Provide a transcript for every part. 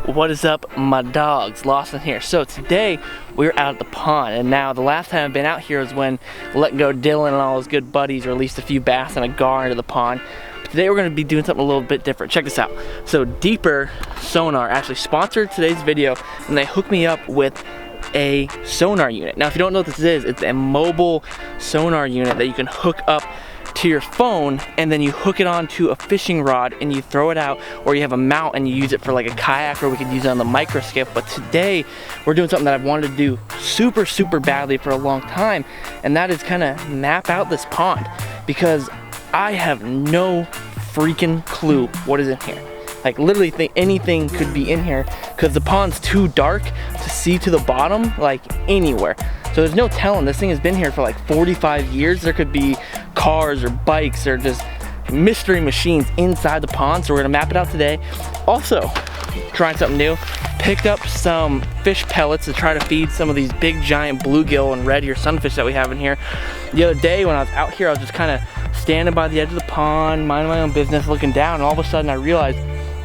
What is up, my dogs? Lawson here. So today we're out at the pond, and now the last time I've been out here was when let go Dylan and all his good buddies released a few bass and a gar into the pond. But today we're going to be doing something a little bit different. Check this out. So Deeper Sonar actually sponsored today's video, and they hooked me up with a sonar unit. Now if you don't know what this is, it's a mobile sonar unit that you can hook up to your phone, and then you hook it onto a fishing rod and you throw it out, or you have a mount and you use it for like a kayak, or we could use it on the micro skiff. But today we're doing something that I've wanted to do super badly for a long time, and that is kind of map out this pond, because I have no freaking clue what is in here. Like literally think anything could be in here, because the pond's too dark to see to the bottom like anywhere. So there's no telling. This thing has been here for like 45 years. There could be cars or bikes or just mystery machines inside the pond. So we're gonna map it out today. Also, trying something new. Picked up some fish pellets to try to feed some of these big giant bluegill and red ear sunfish that we have in here. The other day when I was out here, I was just kind of standing by the edge of the pond, minding my own business, looking down, and all of a sudden I realized,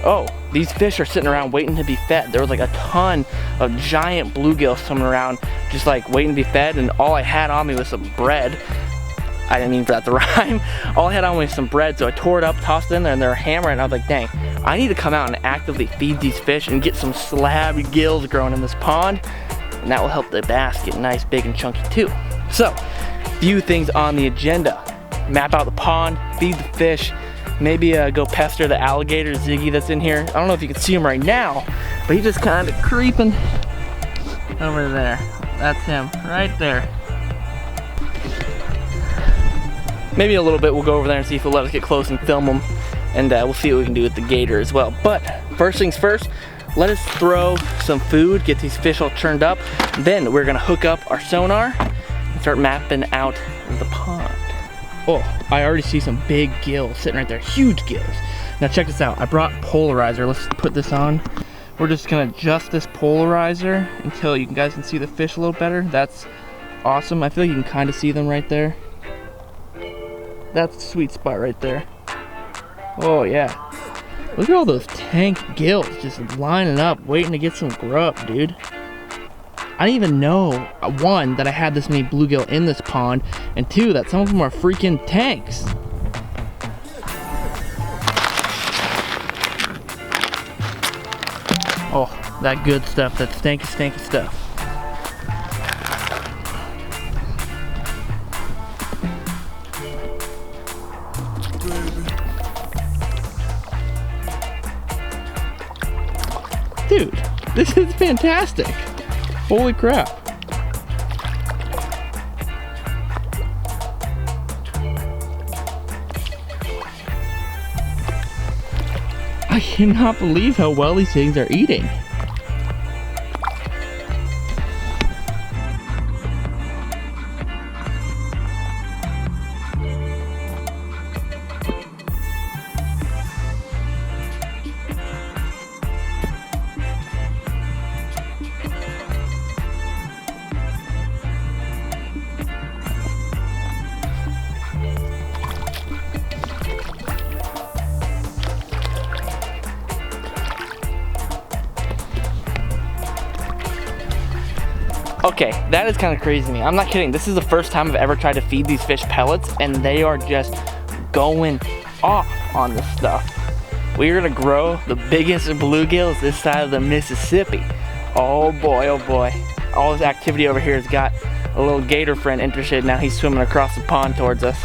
oh, these fish are sitting around waiting to be fed. There was like a ton of giant bluegill swimming around, just like waiting to be fed, and all I had on me was some bread. I didn't mean for that to rhyme. All I had on me was some bread, so I tore it up, tossed it in there, and they were hammering. I was like, dang, I need to come out and actively feed these fish and get some slab gills growing in this pond, and that will help the bass get nice, big, and chunky too. So, few things on the agenda. Map out the pond, feed the fish, maybe go pester the alligator Ziggy that's in here. I don't know if you can see him right now, but he's just kind of creeping over there. That's him right there. Maybe a little bit we'll go over there and see if he'll let us get close and film him, and we'll see what we can do with the gator as well. But first things first, let us throw some food, get these fish all churned up. Then we're gonna hook up our sonar and start mapping out the pond. Oh, I already see some big gills sitting right there, huge gills. Now check this out, I brought polarizer. Let's put this on. We're just gonna adjust this polarizer until you guys can see the fish a little better. That's awesome. I feel like you can kind of see them right there. That's the sweet spot right there. Oh yeah. Look at all those tank gills just lining up, waiting to get some grub, dude. I didn't even know, one, that I had this many bluegill in this pond, and two, that some of them are freaking tanks. Oh, that good stuff, that stanky stuff. Dude, this is fantastic. Holy crap. I cannot believe how well these things are eating. Okay, that is kind of crazy to me. I'm not kidding. This is the first time I've ever tried to feed these fish pellets, and they are just going off on this stuff. We're gonna grow the biggest bluegills this side of the Mississippi. Oh boy, oh boy. All this activity over here has got a little gator friend interested. Now he's swimming across the pond towards us.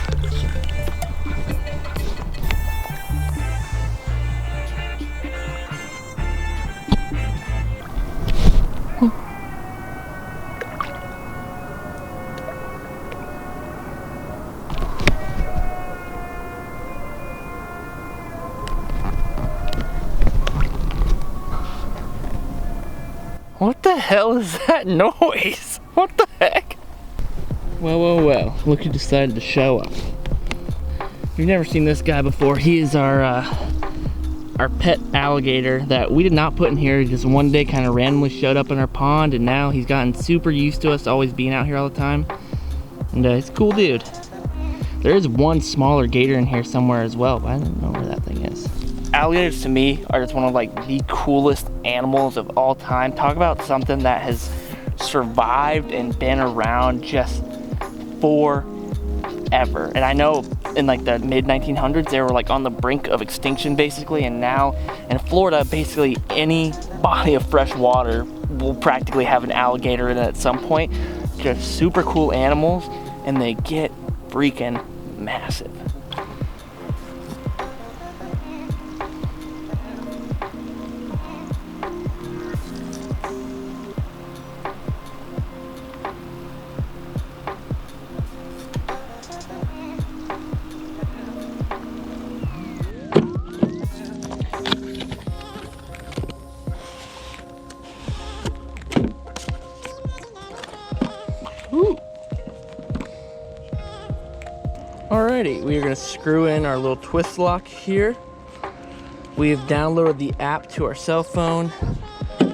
What the hell is that noise? What the heck? Well, look who decided to show up. You've never seen this guy before. He is our pet alligator that we did not put in here. He just one day kind of randomly showed up in our pond, and now he's gotten super used to us always being out here all the time. And he's a cool dude. There is one smaller gator in here somewhere as well, but I don't know where that thing is. alligators to me are just one of like the coolest animals of all time. Talk about something that has survived and been around just forever. And I know in like the mid 1900s they were like on the brink of extinction basically, and now in Florida basically any body of fresh water will practically have an alligator in it at some point. Just super cool animals, and they get freaking massive. Alrighty, we are going to screw in our little twist lock here. We have downloaded the app to our cell phone. I'm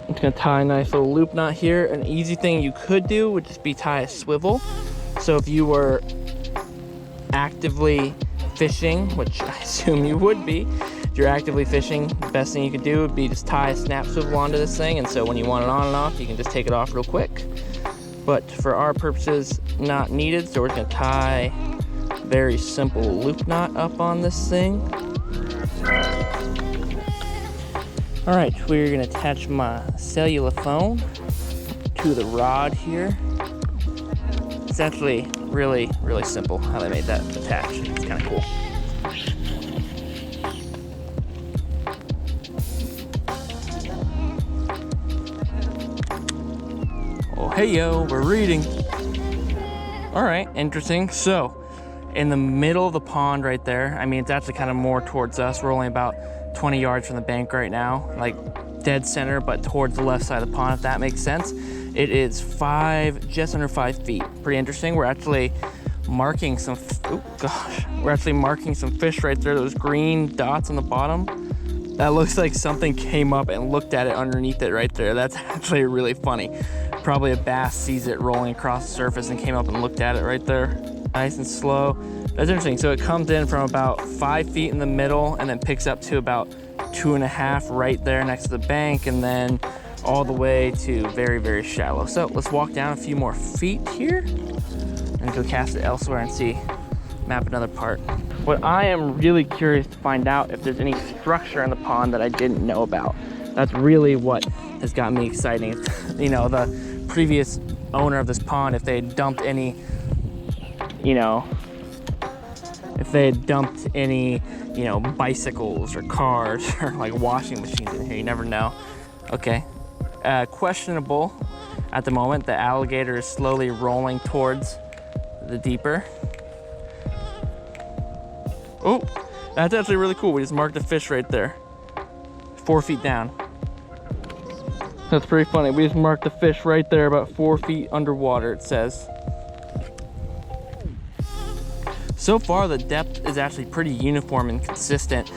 just going to tie a nice little loop knot here. An easy thing you could do would just be tie a swivel. So if you were actively fishing, which I assume you would be, if you're actively fishing, the best thing you could do would be just tie a snap swivel onto this thing, and so when you want it on and off, you can just take it off real quick. But for our purposes, not needed, so we're just gonna tie a very simple loop knot up on this thing. All right, we're gonna attach my cellular phone to the rod here. It's actually really, really simple how they made that attach. It's kind of cool. Oh, hey yo, we're reading. All right, interesting. So, in the middle of the pond right there, I mean, it's actually kind of more towards us. We're only about 20 yards from the bank right now, like dead center, but towards the left side of the pond, if that makes sense. It is just under 5 feet. Pretty interesting. We're actually marking some, we're actually marking some fish right there. Those green dots on the bottom. That looks like something came up and looked at it underneath it right there. That's actually really funny. Probably a bass sees it rolling across the surface and came up and looked at it right there. Nice and slow. That's interesting. So it comes in from about 5 feet in the middle and then picks up to about 2.5 right there next to the bank, and then all the way to very, very shallow. So let's walk down a few more feet here and go cast it elsewhere and see, map another part. What I am really curious to find out if there's any structure in the pond that I didn't know about. That's really what has got me excited. You know, the previous owner of this pond, if they had dumped any, you know, bicycles or cars or like washing machines in here, you never know. Okay. Questionable at the moment. The alligator is slowly rolling towards the deeper. Oh, that's actually really cool. We just marked a fish right there, 4 feet down. That's pretty funny. We just marked the fish right there, about 4 feet underwater, it says. So far, the depth is actually pretty uniform and consistent.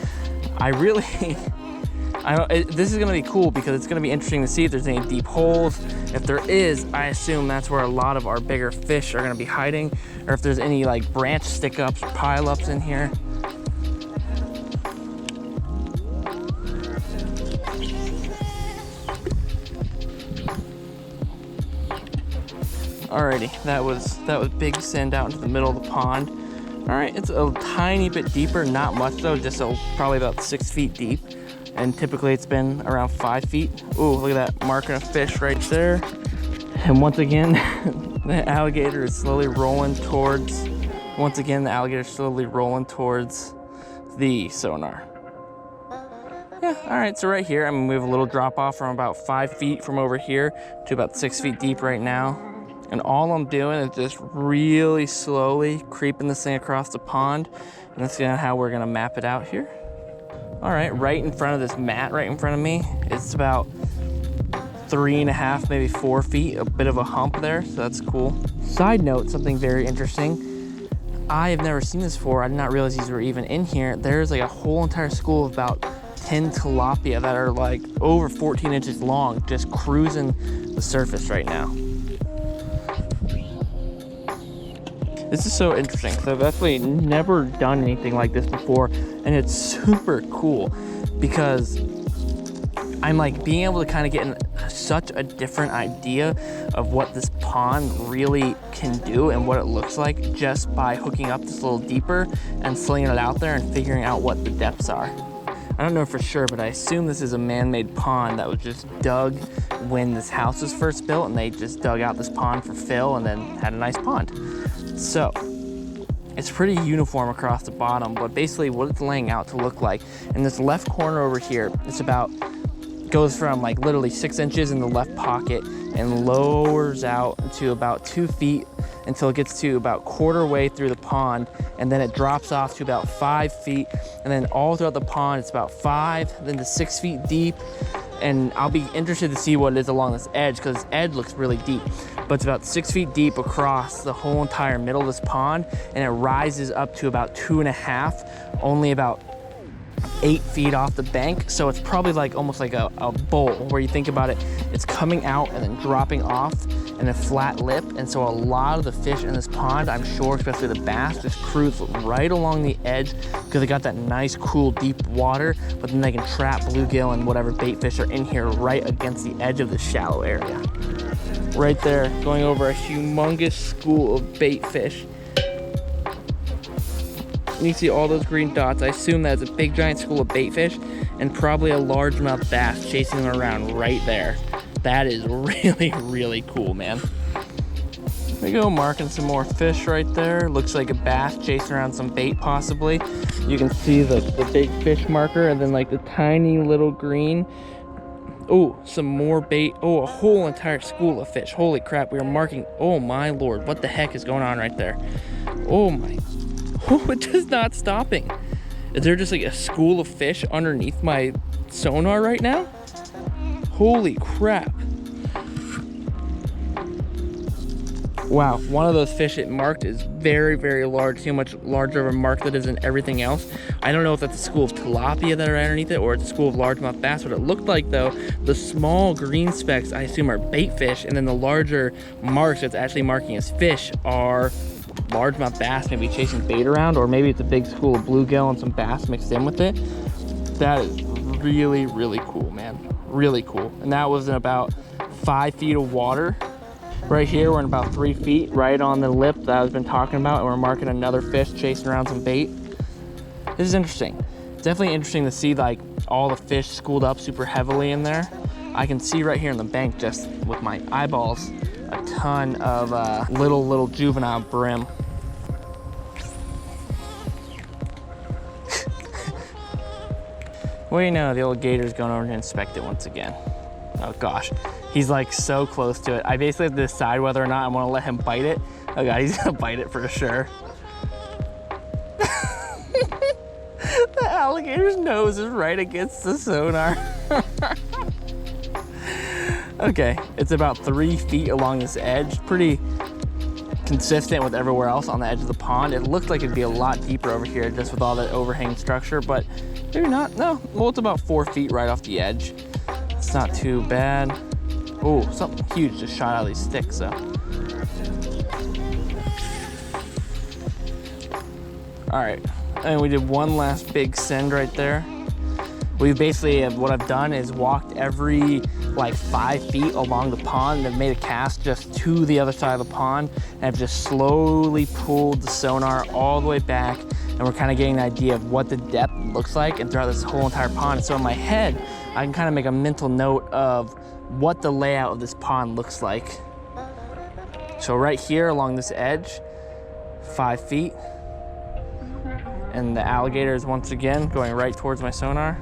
This is gonna be cool because it's gonna be interesting to see if there's any deep holes. If there is, I assume that's where a lot of our bigger fish are gonna be hiding, or if there's any like branch stick-ups, pile-ups in here. Alrighty, that was big send out into the middle of the pond. All right, it's a tiny bit deeper, not much though, just probably about 6 feet deep. And typically it's been around 5 feet. Ooh, look at that, marking a fish right there. And once again, the alligator is slowly rolling towards, the sonar. Yeah, all right, so right here, I mean, we have a little drop off from about 5 feet from over here to about 6 feet deep right now. And all I'm doing is just really slowly creeping this thing across the pond. And that's kind of how we're gonna map it out here. All right, right in front of this mat, right in front of me, it's about 3.5, maybe 4 feet, a bit of a hump there, so that's cool. Side note, something very interesting. I have never seen this before. I did not realize these were even in here. There's like a whole entire school of about 10 tilapia that are like over 14 inches long, just cruising the surface right now. This is so interesting. So I've actually never done anything like this before, and it's super cool because I'm like being able to kind of get such a different idea of what this pond really can do and what it looks like just by hooking up this little deeper and slinging it out there and figuring out what the depths are. I don't know for sure, but I assume this is a man-made pond that was just dug when this house was first built, and they just dug out this pond for fill and then had a nice pond. So it's pretty uniform across the bottom, but basically what it's laying out to look like in this left corner over here, it's about goes from like literally 6 inches in the left pocket and lowers out to about 2 feet until it gets to about quarter way through the pond, and then it drops off to about 5 feet, and then all throughout the pond it's about 5 then to 6 feet deep. And I'll be interested to see what it is along this edge, because this edge looks really deep, but it's about 6 feet deep across the whole entire middle of this pond, and it rises up to about 2.5, only about 8 feet off the bank. So it's probably like almost like a bowl where you think about it, it's coming out and then dropping off in a flat lip. And so a lot of the fish in this pond, I'm sure, especially the bass, just cruise right along the edge because they got that nice, cool, deep water, but then they can trap bluegill and whatever bait fish are in here right against the edge of the shallow area. Right there, going over a humongous school of bait fish. You see all those green dots. I assume that's a big giant school of bait fish and probably a largemouth bass chasing them around right there. That is really, really cool, man. There we go, marking some more fish right there. Looks like a bass chasing around some bait possibly. You can see the big fish marker and then like the tiny little green. Oh, some more bait. Oh, a whole entire school of fish. Holy crap, we are marking. Oh my Lord, what the heck is going on right there? Oh my. Oh, it is not stopping. Is there just like a school of fish underneath my sonar right now? Holy crap. Wow, one of those fish it marked is very, very large. See how much larger of a mark that is than everything else? I don't know if that's a school of tilapia that are underneath it or it's a school of largemouth bass. What it looked like though, the small green specks I assume are bait fish, and then the larger marks that's actually marking as fish are largemouth bass, maybe chasing bait around, or maybe it's a big school of bluegill and some bass mixed in with it. That is really, really cool, man. Really cool. And that was in about 5 feet of water. Right here, we're in about 3 feet, right on the lip that I've been talking about, and we're marking another fish chasing around some bait. This is interesting. Definitely interesting to see like all the fish schooled up super heavily in there. I can see right here in the bank, just with my eyeballs, a ton of little juvenile brim. Well, you know, the old gator's going over to inspect it once again. Oh gosh, he's like so close to it. I basically have to decide whether or not I want to let him bite it. Oh god, he's gonna bite it for sure. The alligator's nose is right against the sonar. Okay, it's about 3 feet along this edge. Pretty consistent with everywhere else on the edge of the pond. It looked like it'd be a lot deeper over here just with all that overhang structure, but maybe not. No, well, it's about 4 feet right off the edge. It's not too bad. Oh, something huge just shot out of these sticks, though. All right, and we did one last big send right there. We basically, what I've done is walked every like 5 feet along the pond and have made a cast just to the other side of the pond, and I've just slowly pulled the sonar all the way back, and we're kind of getting an idea of what the depth looks like and throughout this whole entire pond. So in my head, I can kind of make a mental note of what the layout of this pond looks like. So right here along this edge, 5 feet, and the alligator is once again going right towards my sonar.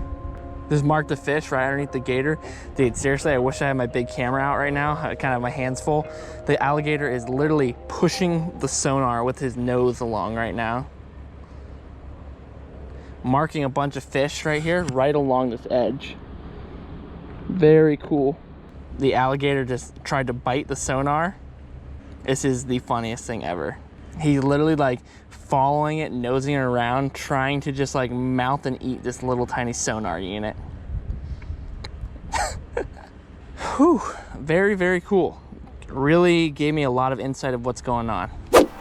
Just marked the fish right underneath the gator. Dude, seriously, I wish I had my big camera out right now. I kind of have my hands full. The alligator is literally pushing the sonar with his nose along right now. Marking a bunch of fish right here, right along this edge. Very cool. The alligator just tried to bite the sonar. This is the funniest thing ever. He's literally like following it, nosing it around, trying to just like mouth and eat this little tiny sonar unit. Whew, very, very cool. Really gave me a lot of insight of what's going on.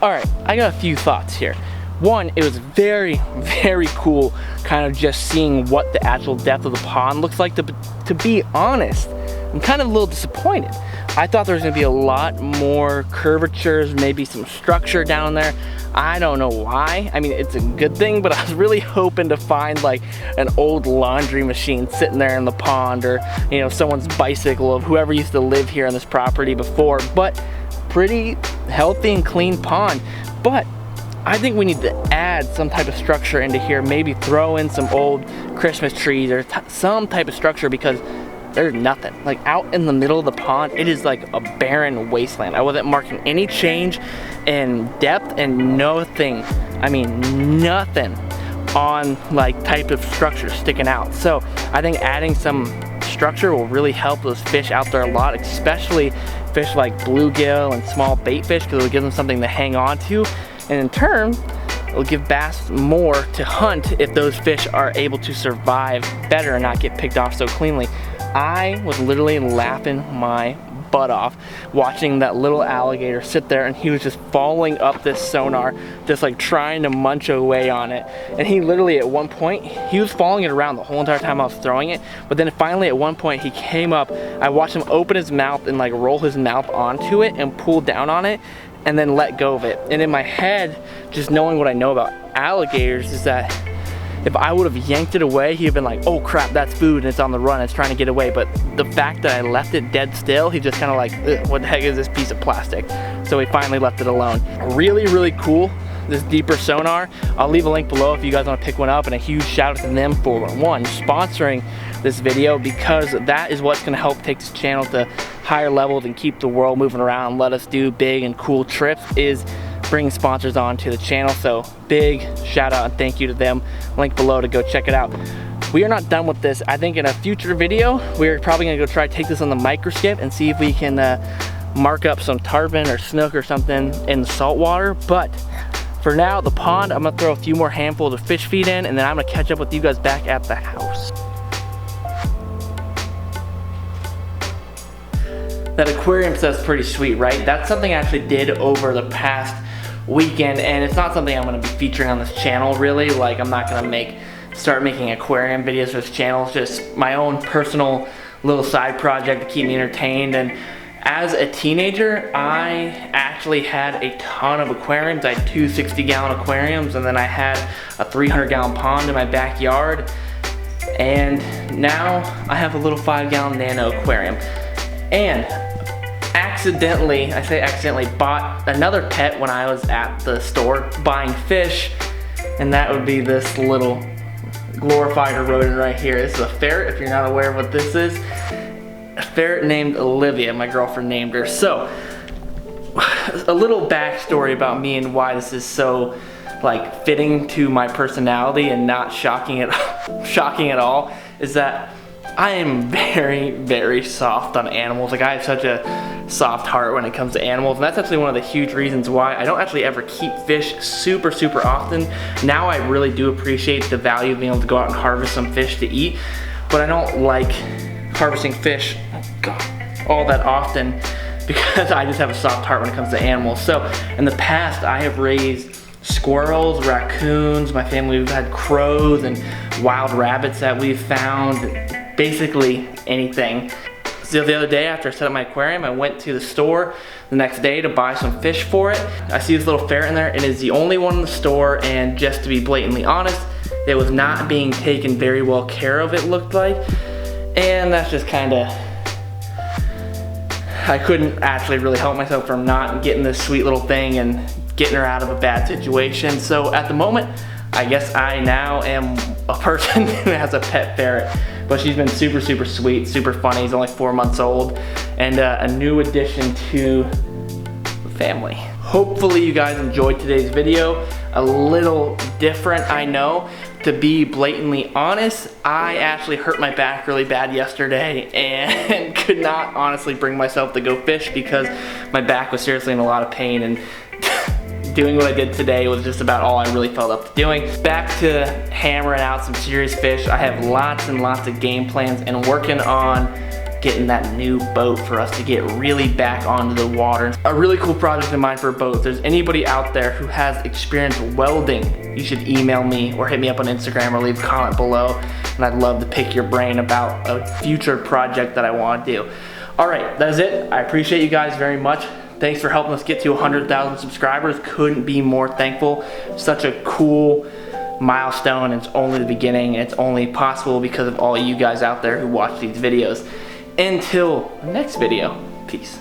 All right, I got a few thoughts here. One, it was very, very cool kind of just seeing what the actual depth of the pond looks like. To be honest, I'm kind of a little disappointed. I thought there was gonna be a lot more curvatures, maybe some structure down there. I don't know why. I mean, it's a good thing, but I was really hoping to find like an old laundry machine sitting there in the pond, or you know, someone's bicycle of whoever used to live here on this property before. But pretty healthy and clean pond. But I think we need to add some type of structure into here, maybe throw in some old Christmas trees or some type of structure, because there's nothing. Like out in the middle of the pond, it is like a barren wasteland. I wasn't marking any change in depth and nothing, I mean nothing on like type of structure sticking out. So I think adding some structure will really help those fish out there a lot, especially fish like bluegill and small bait fish, because it'll give them something to hang on to. And in turn, it'll give bass more to hunt if those fish are able to survive better and not get picked off so cleanly. I was literally laughing my butt off watching that little alligator sit there, and he was just following up this sonar, just like trying to munch away on it. And he literally at one point, he was following it around the whole entire time I was throwing it, but then finally at one point he came up, I watched him open his mouth and like roll his mouth onto it and pull down on it and then let go of it. And in my head, just knowing what I know about alligators, is that if I would have yanked it away, he'd have been like, oh crap, that's food and it's on the run, it's trying to get away. But the fact that I left it dead still, he just kind of like, what the heck is this piece of plastic? So he finally left it alone. Really, really cool, this deeper sonar. I'll leave a link below if you guys want to pick one up, and a huge shout out to them for one, sponsoring this video, because that is what's going to help take this channel to higher levels and keep the world moving around and let us do big and cool trips, is bringing sponsors on to the channel. So big shout out and thank you to them. Link below to go check it out. We are not done with this. I think in a future video, we're probably gonna go try to take this on the microskip and see if we can mark up some tarpon or snook or something in the salt water. But for now, the pond, I'm gonna throw a few more handfuls of fish feed in, and then I'm gonna catch up with you guys back at the house. That aquarium stuff's pretty sweet, right? That's something I actually did over the past weekend, and it's not something I'm going to be featuring on this channel really. Like, I'm not going to start making aquarium videos for this channel. It's just my own personal little side project to keep me entertained. And as a teenager, I actually had a ton of aquariums. I had 2 60-gallon aquariums, and then I had a 300-gallon pond in my backyard. And now I have a little 5-gallon nano aquarium. And accidentally, I say accidentally, bought another pet when I was at the store buying fish, and that would be this little glorified rodent right here. This is a ferret, if you're not aware of what this is. A ferret named Olivia, my girlfriend named her. So, a little backstory about me and why this is so like fitting to my personality and not shocking at all, is that I am very, very soft on animals. Like, I have such a soft heart when it comes to animals, and that's actually one of the huge reasons why I don't actually ever keep fish super, super often. Now I really do appreciate the value of being able to go out and harvest some fish to eat, but I don't like harvesting fish, all that often, because I just have a soft heart when it comes to animals. So in the past, I have raised squirrels, raccoons, my family, we've had crows and wild rabbits that we've found, basically anything. So the other day after I set up my aquarium, I went to the store the next day to buy some fish for it. I see this little ferret in there, and it's the only one in the store, and just to be blatantly honest, it was not being taken very well care of, it looked like. And that's just kinda, I couldn't actually really help myself from not getting this sweet little thing and getting her out of a bad situation. So at the moment, I guess I now am a person who has a pet ferret, but she's been super, super sweet, super funny. He's only 4 months old, and a new addition to the family. Hopefully you guys enjoyed today's video. A little different, I know. To be blatantly honest, I actually hurt my back really bad yesterday and could not honestly bring myself to go fish because my back was seriously in a lot of pain, and doing what I did today was just about all I really felt up to doing. Back to hammering out some serious fish. I have lots and lots of game plans and working on getting that new boat for us to get really back onto the water. A really cool project in mind for a boat. If there's anybody out there who has experience welding, you should email me or hit me up on Instagram or leave a comment below, and I'd love to pick your brain about a future project that I want to do. All right, that is it. I appreciate you guys very much. Thanks for helping us get to 100,000 subscribers. Couldn't be more thankful. Such a cool milestone. It's only the beginning. It's only possible because of all you guys out there who watch these videos. Until the next video, peace.